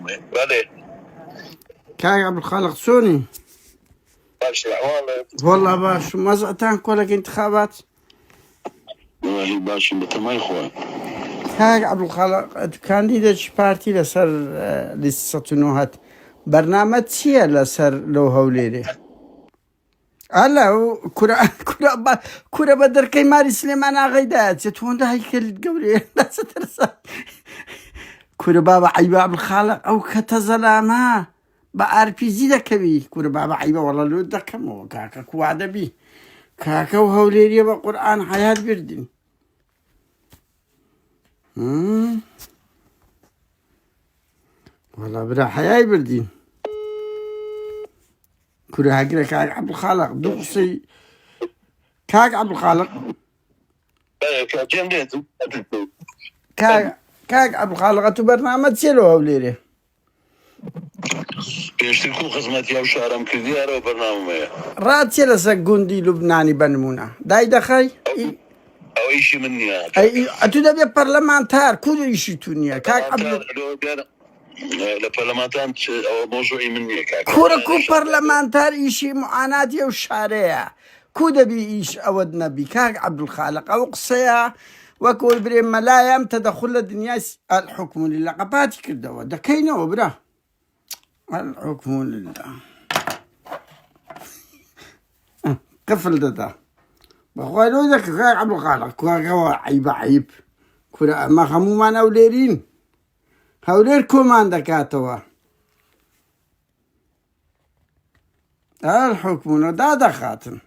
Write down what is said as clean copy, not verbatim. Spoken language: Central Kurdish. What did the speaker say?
بله كاي عبد الخالق سوني باش الأحوال والله باش مزعتان كلك انتخابات والله باش بتماي خوان كاي عبد الخالق كانديدا بارتي لسر لستنوهات برنامج سيا لسر لو هوليري هلا كرة بدر كي ماري سليمان غيدات تون ده هيكل قولي لا سترسل كورە بابە عیبە عەبدولخالق ئەو کەتە زەلامە بە ئارپیجی دەکەوی کورە بابە عیبە وەڵە لۆ دەکەمەوە کاکە کوا دەبی کاکە و هەولێریە بە قورئان حەیات بردین وەڵا برا حەیای بردین کورە هەگرە کاک عەبدولخالق دوو قسەی کاک عەبدولخالق كاك عبد الخالق تو برنامج سيلو هوليري پێشتر خزمەتی ئەو شارەم کردیارەوە بەرنامەیە رات سيلا سقوندي لبناني بنمونا داي دخاي ئەو ئیشی من نییە اتو دبي برلمانتار كودو يشي تونيا كاك عبد لە پەرلەمانتان ئەوە مۆژوعی من نییە کاک كوركو برلمانتار يشي معاناتي وشاريا كودبي ايش اود نبي كاك عبد الخالق او قصيا وكول بريم ملايم تدخل الدنيا الحكم لله قباتي كردوا دكينا وبرا الحكم لله قفل دتا بقولوا ذاك غير عبد الخالق كوا عيب كورا ما خمو ما نوليرين هولير كومان دكاتوا الحكم دا خاتم